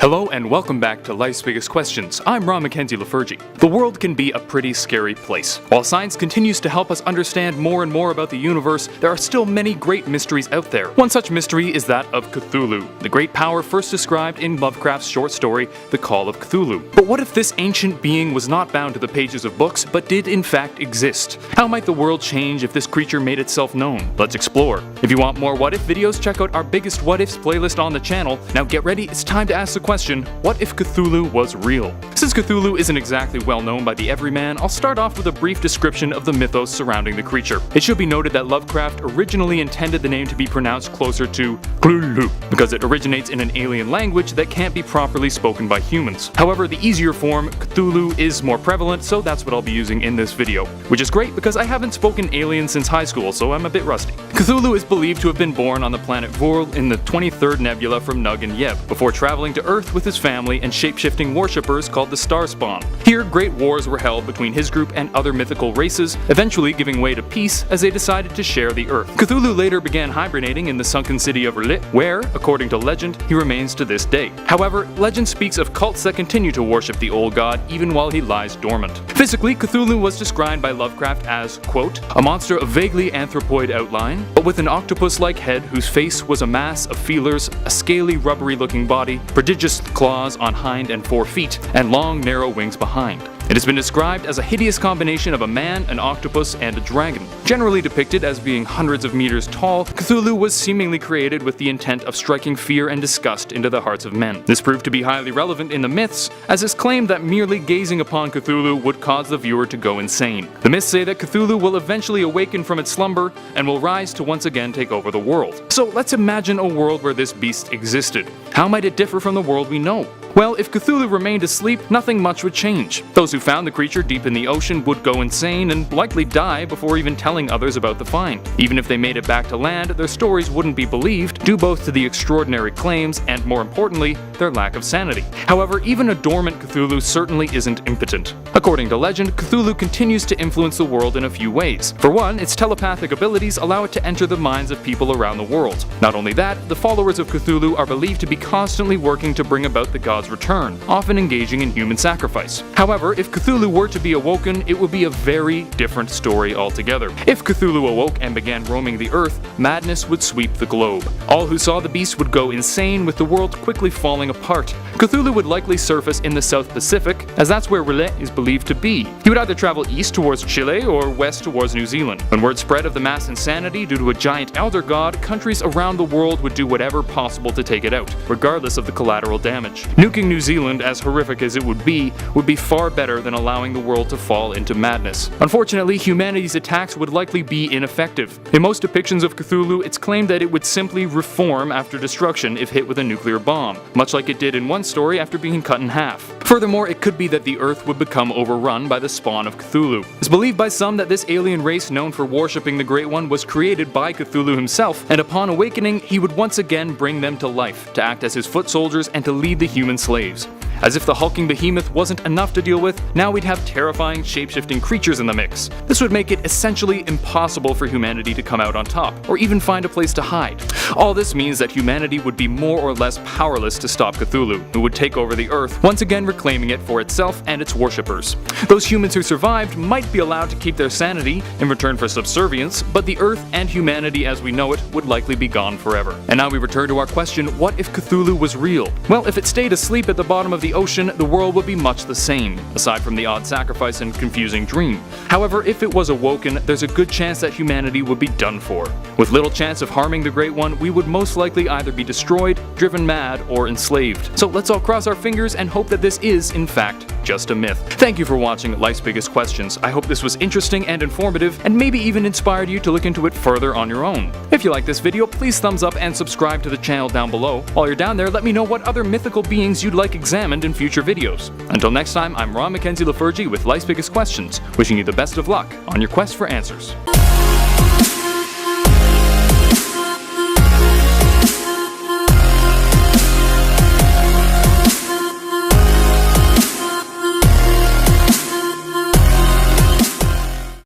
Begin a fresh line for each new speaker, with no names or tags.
Hello and welcome back to Life's Biggest Questions. I'm Ron Mackenzie Lafergie. The world can be a pretty scary place. While science continues to help us understand more and more about the universe, there are still many great mysteries out there. One such mystery is that of Cthulhu, the great power first described in Lovecraft's short story, The Call of Cthulhu. But what if this ancient being was not bound to the pages of books, but did in fact exist? How might the world change if this creature made itself known? Let's explore. If you want more What If videos, check out our Biggest What Ifs playlist on the channel. Now get ready, it's time to ask the question, what if Cthulhu was real? Since Cthulhu isn't exactly well known by the everyman, I'll start off with a brief description of the mythos surrounding the creature. It should be noted that Lovecraft originally intended the name to be pronounced closer to Cthulhu, because it originates in an alien language that can't be properly spoken by humans. However, the easier form, Cthulhu, is more prevalent, so that's what I'll be using in this video. Which is great because I haven't spoken alien since high school, so I'm a bit rusty. Cthulhu is believed to have been born on the planet Vorl in the 23rd nebula from Nug and Yeb, before traveling to Earth with his family and shape-shifting worshippers called the Starspawn. Here, great wars were held between his group and other mythical races, eventually giving way to peace as they decided to share the Earth. Cthulhu later began hibernating in the sunken city of R'lyeh, where, according to legend, he remains to this day. However, legend speaks of cults that continue to worship the old god even while he lies dormant. Physically, Cthulhu was described by Lovecraft as, quote, a monster of vaguely anthropoid outline, but with an octopus-like head whose face was a mass of feelers, a scaly, rubbery-looking body, prodigious claws on hind and fore feet, and long, narrow wings behind. It has been described as a hideous combination of a man, an octopus, and a dragon. Generally depicted as being hundreds of meters tall, Cthulhu was seemingly created with the intent of striking fear and disgust into the hearts of men. This proved to be highly relevant in the myths, as it's claimed that merely gazing upon Cthulhu would cause the viewer to go insane. The myths say that Cthulhu will eventually awaken from its slumber and will rise to once again take over the world. So let's imagine a world where this beast existed. How might it differ from the world we know? Well, if Cthulhu remained asleep, nothing much would change. Those who found the creature deep in the ocean would go insane and likely die before even telling others about the find. Even if they made it back to land, their stories wouldn't be believed, due both to the extraordinary claims and, more importantly, their lack of sanity. However, even a dormant Cthulhu certainly isn't impotent. According to legend, Cthulhu continues to influence the world in a few ways. For one, its telepathic abilities allow it to enter the minds of people around the world. Not only that, the followers of Cthulhu are believed to be constantly working to bring about the god's return, often engaging in human sacrifice. However, if Cthulhu were to be awoken, it would be a very different story altogether. If Cthulhu awoke and began roaming the earth, madness would sweep the globe. All who saw the beast would go insane, with the world quickly falling apart. Cthulhu would likely surface in the South Pacific, as that's where R'lyeh is believed to be. He would either travel east towards Chile or west towards New Zealand. When word spread of the mass insanity due to a giant elder god, countries around the world would do whatever possible to take it out, regardless of the collateral damage. Nuking New Zealand, as horrific as it would be far better than allowing the world to fall into madness. Unfortunately, humanity's attacks would likely be ineffective. In most depictions of Cthulhu, it's claimed that it would simply reform after destruction if hit with a nuclear bomb, much like it did in one story after being cut in half. Furthermore, it could be that the Earth would become overrun by the spawn of Cthulhu. It's believed by some that this alien race known for worshipping the Great One was created by Cthulhu himself, and upon awakening, he would once again bring them to life, to act as his foot soldiers and to lead the human slaves. As if the hulking behemoth wasn't enough to deal with, now we'd have terrifying, shape-shifting creatures in the mix. This would make it essentially impossible for humanity to come out on top, or even find a place to hide. All this means that humanity would be more or less powerless to stop Cthulhu, who would take over the Earth, once again reclaiming it for itself and its worshippers. Those humans who survived might be allowed to keep their sanity in return for subservience, but the Earth and humanity as we know it would likely be gone forever. And now we return to our question, what if Cthulhu was real? Well, if it stayed asleep at the bottom of the ocean, the world would be much the same, aside from the odd sacrifice and confusing dream. However, if it was awoken, there's a good chance that humanity would be done for. With little chance of harming the Great One, we would most likely either be destroyed, driven mad, or enslaved. So let's all cross our fingers and hope that this is, in fact, just a myth. Thank you for watching Life's Biggest Questions. I hope this was interesting and informative, and maybe even inspired you to look into it further on your own. If you like this video, please thumbs up and subscribe to the channel down below. While you're down there, let me know what other mythical beings you'd like examined in future videos. Until next time, I'm Ron Mackenzie Lafergie with Life's Biggest Questions, wishing you the best of luck on your quest for answers.